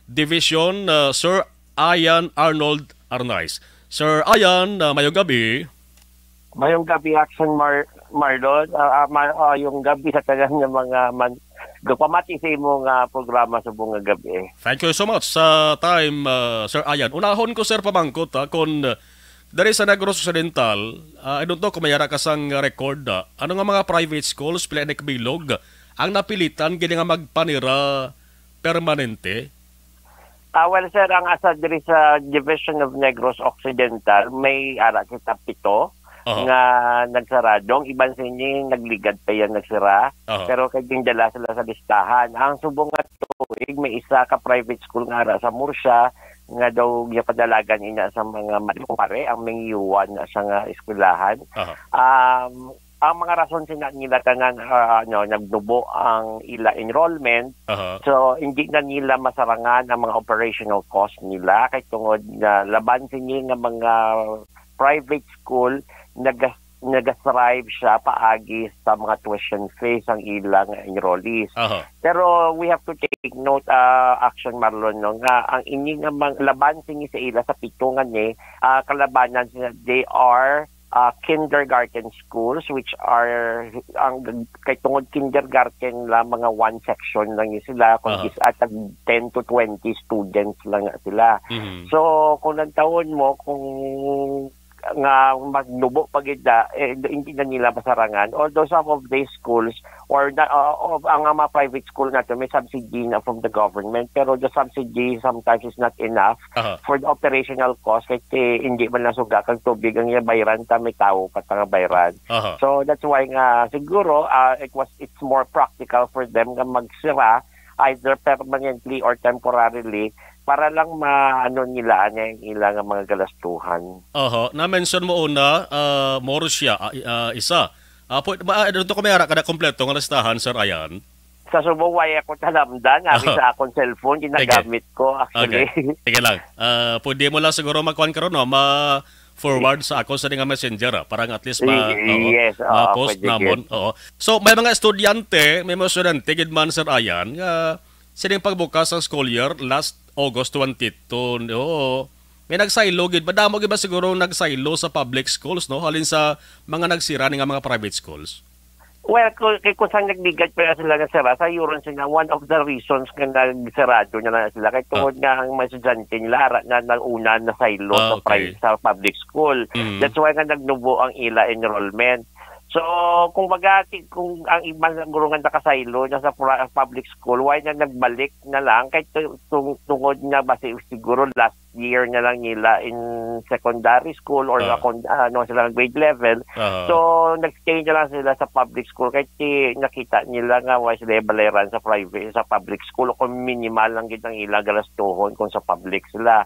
Division, Sir Ian Arnold Arnaiz. Sir Ian, mayong gabi. Mayong gabi, Action Marlon. Yung gabi sa tagang ng mga gapamati sa imong programa sa buong gabi. Thank you so much sa time, Sir Ian. Unahon ko, Sir, pamangkot kung dari sa Negros Occidental, I don't know kung mayara ka sang record, ano nga mga private schools, pila bilog, ang napilitan, gini nga magpanira permanente? Well, sir, ang asa diri sa Division of Negros Occidental, may ara kita 7 nga nagsaradong. Iban sa inyo, nagligad pa yan nagsira. Pero kaging dala sila sa listahan. Ang subong nga tuig, may isa ka private school nga ara sa Murcia, nga daw gipadalagan ina sa mga pare ang mingiyuan sa nga eskwelahan. Ang mga rason nila tanan nagdubo ang ila enrollment. So hindi na nila masarangan ang mga operational cost nila kay tungod na laban sini nga mga private school nag-strive siya paagi sa mga tuition fees ang ilang enrollees. Pero we have to take note, Action Marlon, no, nga ang ini nga laban sini sa ila sa pitungan kalabanan they are kindergarten schools which are ang kay tungod kindergarten lang mga one section lang sila kung at 10 to 20 students lang sila. So kung nagtaon mo kung nga magnubo pagida hindi na nila masarangan, although some of these schools or ang mga private school nato may subsidy na from the government, pero the subsidy sometimes is not enough for the operational cost kasi hindi man nasuga kang tubig ang bayran ta may tao pa nga bayran. So that's why nga siguro it's more practical for them nga magsira either permanently or temporarily para lang maano nila yung ilang mga galastuhan. Na-mention mo una, Murcia, isa. Dito ko may ara kada kompleto ng listahan, Sir Ian. Sa Subuway ako talamdan, sa akong cellphone, ginagamit ko actually. Okay. Sige lang. Pwede mo lang siguro magkuhan ka ron, forward sa ako sa nga messenger parang at least post namon. So may mga estudyante, gidman, Sir Ian, sining pagbukas ng school year last August 22. May nagsaylo gid, madamo gid ba siguro nagsaylo sa public schools, no? Halin sa mga nagsira nga mga private schools. Well, kung saan nagbigad pa sila na sira, sa Euron sila, one of the reasons kung nagsarado na sila, kaya tungod nga ang mga estudyante nila, na una na saylo sa public school. That's why nga nagnubo ang ila enrollment. So, kung ang ibang siguro nga nakasaylo na sa public school, why na nagbalik na lang, kahit tungod nga base siguro last year na lang nila in secondary school or sila grade level. So, nag-stay na lang sila sa public school kahit nakita nila nga why sila balayaran sa public school o kung minimal lang gitang ilang galastuhon kung sa public sila.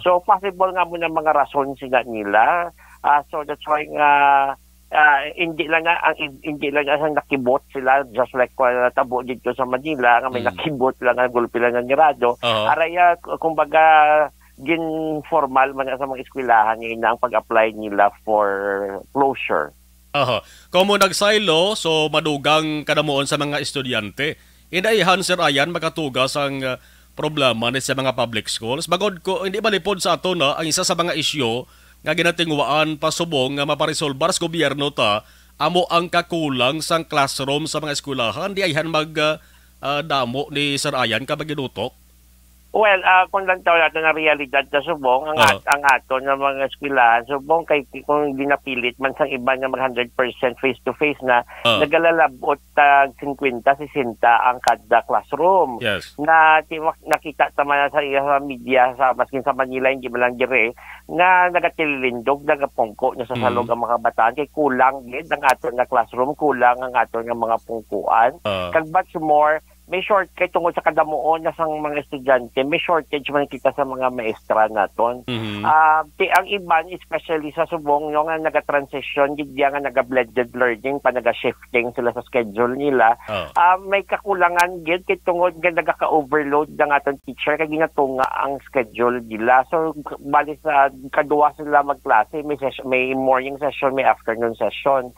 So, possible nga mo na mga rason sila nila. So, that's why nga hindi lang ang nakibot sila just like tabo dito sa Manila nga may nakibot lang ang gulpi lang ng grado. Araya kumbaga gin formal man sa mga eskwelahan nga ang pag-apply nila for closure. Kung mo nagsaylo, so madugang kadamuon sa mga estudyante. Inaihan, Sir Ian, makatugas ang problema ni sa mga public schools. Bagod ko, hindi malipod sa ato na ang isa sa mga isyu nga ginatingwaan pasubong nga maparesolbar sa gobyerno amo ang kakulang sang classroom sa mga eskwelahan. Di ayhan damo ni Sir Ian kapag ginutok? Well, kung lang tayo natin ang realidad sa subong, ang ato ng mga eskwelahan, subong kung ginapilit man sang iba nga mag 100% face-to-face na, nagalalabot 50-60 ang kada classroom. Na nakita naman sa media, maskin sa Manila, hindi man lang dire, nga nagatilindog, nagapungko na sa salog ang mga bataan, kay kulang din ang ato na classroom, kulang ang ato ng mga pungkuan. Kag much more, may shortage tungkol sa kadamuon na sang mga estudyante, may shortage man kita sa mga maestra naton. Ang iban, especially sa subong yung nga naga-transition, hindi nga naga-blended learning, pa naga-shifting sila sa schedule nila, may kakulangan gid kay tungod nga nagaka-overload ng atong teacher kay ginatunga ang schedule nila. So bali sa kaduwa sila magklase, may morning session, may afternoon session.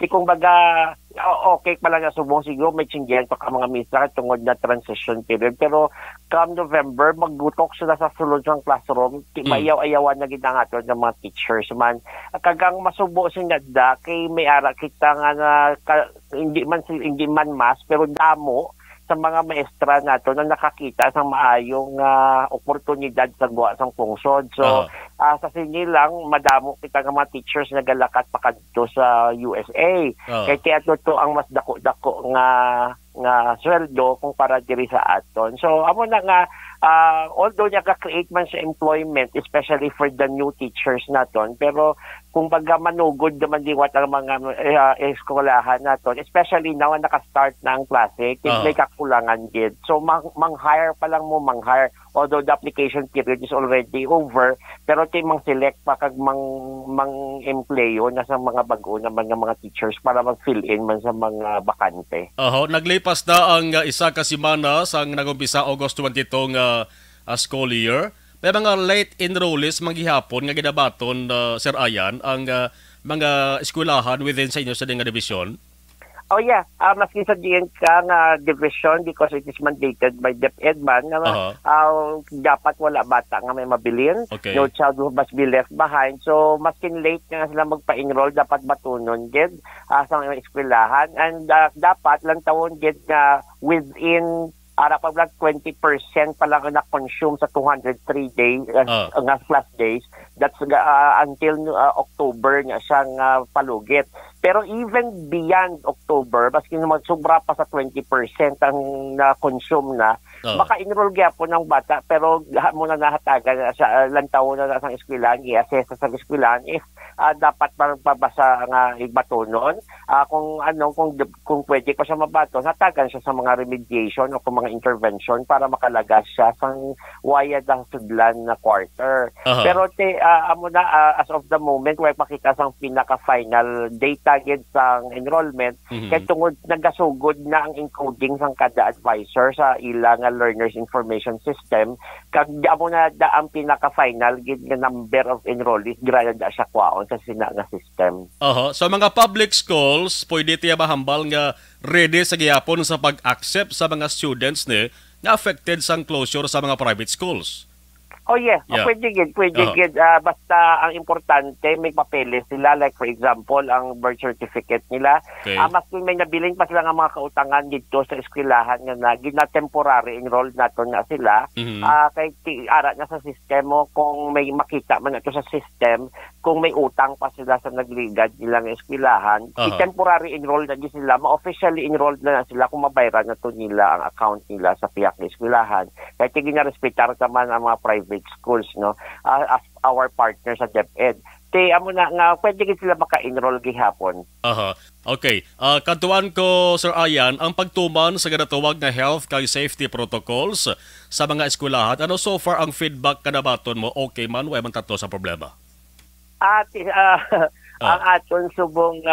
Kung baga okay pa lang na subong siguro may tsinggihan pa ka mga misa tungod na transition period. Pero come November, maggutok sila sa sulod ng classroom. Mayaw-ayawan na ginangaton ng mga teachers man. Kagang masubo sinadda kay may ara kita nga na hindi man mas pero damo sa mga maestra nato na nakakita sa maayong oportunidad sa buwa sang pungsod. So sa sinilang madamo kita nga mga teachers na galakat pa kadto sa USA. Kaya to ang mas dako-dako nga sweldo kung para diri sa aton. So amo na nga although naka-create man sa employment especially for the new teachers naton, pero kung baga manugod naman diwat ang mga eskwelahan naton, especially now naka-start na ang klase, may kakulangan gid. So mang-hire pa lang mo, although the application period is already over, pero mang-select pa kag mang-empleyo na sa mga bago na mga teachers para mag-fill in man sa mga bakante. Naglipas na ang isa ka semana sang nagumpisa August 22 nga school year. May mga late enrollees manggihapon nga ginabaton Sir Ayan ang mga eskwelahan within sa inyo sa nga division. Oh yeah, maski sa DNK nga division because it is mandated by DepEd man na dapat wala bata nga may mabilin. Okay. No child must be left behind. So maski late nga sila magpa-enroll dapat batunon gid sa mga eskwelahan and dapat lang tawon gid nga within pa lang 20% pa lang na-consume sa 203 days nga class days. That's until October nga siyang palugit. Pero even beyond October, maski naman sobra pa sa 20% ang na-consume na, maka-enroll gyapon ng bata pero muna nahatagan sa lantaw na sa eskwelahan, i-assess sa eskwelahan if dapat pabasa nga ibatonon. Kung pwede pa siya mabaton, hatagan siya sa mga remediation o kung mga intervention para makalagas siya sa wayad ng sudlan na quarter. Pero as of the moment, wala makita sa pinaka-final data gid sa enrollment, kaya tungod nagasugod na ang encoding sang kada advisor sa ilang learners information system, kag amo na ang pinaka-final gid nga number of enrollees grada da siya kwaon sa sina nga system. So mga public schools, pwede tiya mahambal nga ready sa gihapon sa pag-accept sa mga students ni na affected sang closure sa mga private schools. Oh yeah. Pwede gid. Basta ang importante may papeles sila, like for example ang birth certificate nila. Maski may nabiling pa sila nga mga kautangan dito sa eskwelahan nga na temporary enrolled nato na sila. Kay ara na sa sistema kung may makita man nato sa system kung may utang pa sila sa nagligad nilang eskwelahan, temporary enrolled na sila, ma-officially enrolled na sila kung mabayaran na to nila ang account nila sa piyak na eskwelahan. Kaya gina-respetar naman ang mga private schools, no, as our partner sa DepEd. Amo na nga pwede sila maka-enroll gihapon. Okay. Kantuan ko, Sir Ayan, ang pagtuman sa ginatawag na health kag safety protocols sa mga eskwelahan. Ano so far ang feedback kanabaton mo? Okay man, way man tato sa problema? Ang aton subong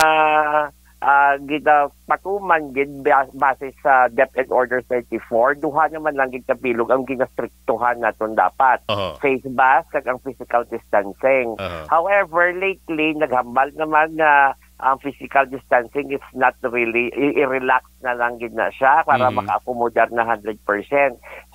patuman gid base sa DepEd Order 34, duha naman lang gid kabilog ang ginastriktuhan naton dapat. Face mask kag ang physical distancing. However, lately naghambal naman nga ang physical distancing is not really i-relax na lang gid na siya para maka-accommodar na 100%.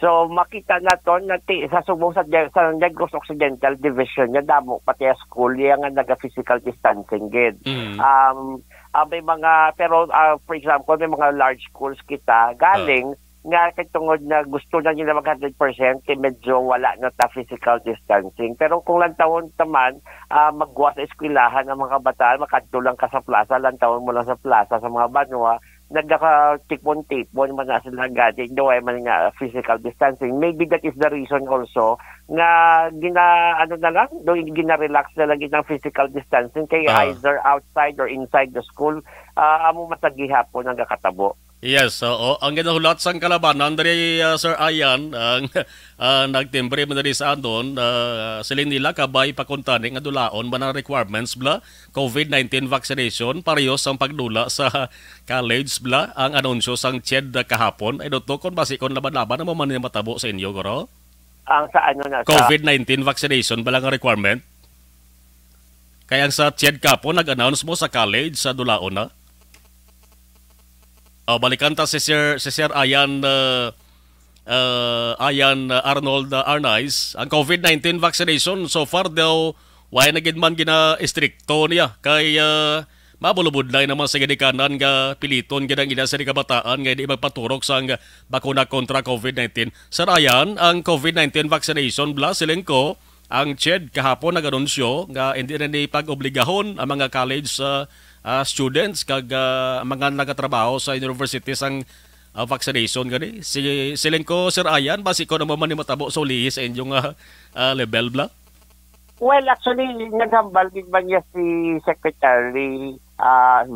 So makita naton na sa subong sa Negros Occidental Division nga damo pati school yang nga naga-physical distancing gid. May mga pero for example may mga large schools kita galing nga katungod na gusto na nila mag 100% medyo wala na ta physical distancing. Pero kung lantawon taman magwa sa eskwelahan ng mga kabataan, makadto lang ka sa plaza, lantawon mo lang sa plaza sa mga banwa, nagkaka-tipon-tipon man na sila gadi, no ay man nga physical distancing. Maybe that is the reason also nga gina-relax na lang ng physical distancing kay either outside or inside the school amo matagihapon ang kakatabo. Yes, ang ginahulat sang kalabanan dari Sir Ayan ang nagtimbre man diri sa aton siling nila kabay pakuntani nga dulaon man ang requirements bla COVID-19 vaccination pareho sang pagdula sa college bla ang anunsyo sang CHED kahapon ay dito kon basikon laban-laban na man matabo sa inyo goro. Ang sa ano na COVID-19 vaccination bala nga requirement. Kaya ang sa CHED kahapon nag-announce mo sa college sa dulaon na. Balikan ta si Sir Ayan Arnold Arnaiz, ang COVID-19 vaccination so far daw why na gid man gina-istrikto niya kay mabulubod na naman sa ginikanan nga piliton ginang ina sa kabataan nga di magpaturok sa bakuna kontra COVID-19. Sir Ayan, ang COVID-19 vaccination siling ko ang CHED kahapon nag-anunsyo nga hindi na ni pag-obligahon ang mga college students kag mga nagatrabaho sa universities ang vaccination gani. Siling ko Sir Ayan, basi ko naman ni matabo sa uli sa inyong level bla. Well, actually, naghambal din ba niya si Secretary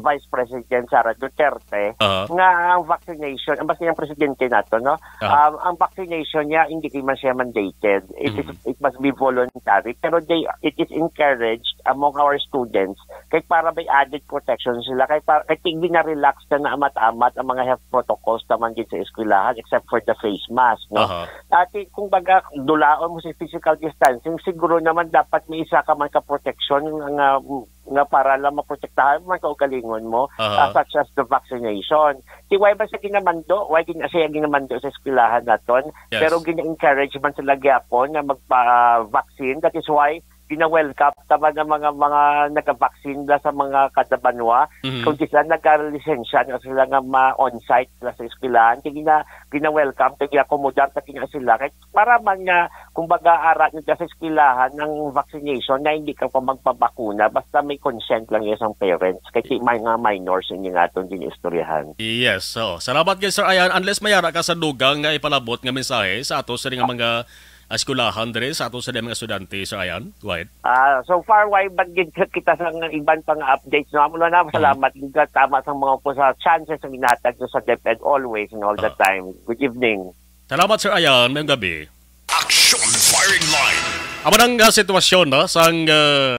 Vice President Sara Duterte nga ang vaccination, ang basta yung presidente nato, no? Ang vaccination niya, hindi man siya mandated. It must be voluntary. Pero it is encouraged among our students kay para may added protection sila. Kay hindi na relax na amat-amat ang mga health protocols naman din sa eskwelahan except for the face mask, no? Dati, kung baga, dulaon mo sa physical distancing, siguro naman dapat may isa ka man ka-protection nga para lang maprotektahan man kaugalingon mo such as the vaccination. Why ba sa ginamando? Why siya ginamando sa eskwelahan naton? Yes. Pero gina-encourage man sila gyapon na magpa-vaccine. That is why gina-welcome tama ng mga nagka-vaccine sa mga kadabanwa. Kung sila nagka-lisensya na sila nga ma-on-site sila sa eskwelahan, gina-welcome, gina-accommodate na sila. Para man nga, kung baga-aral nyo sa eskwelahan ng vaccination na hindi ka pa magpabakuna, basta may consent lang yung parents. Kasi may mga minors yun yung atong ginistoryahan. Yes. So, salamat kayo, Sir Ayan. Unless mayara ka sa dugang nga ipalabot nga mensahe sa ato sa mga eskwelahan dire sa ato sa mga estudyante, Sir Ayan. Go ahead. So far, why bagid kita sa iban pang updates. No? Mula na, salamat. Tama sa mga po sa chances ang inatag sa DepEd always and all the time. Good evening. Salamat, Sir Ayan. Mayong gabi. Action Firing Line. Amo nang sitwasyon no, sang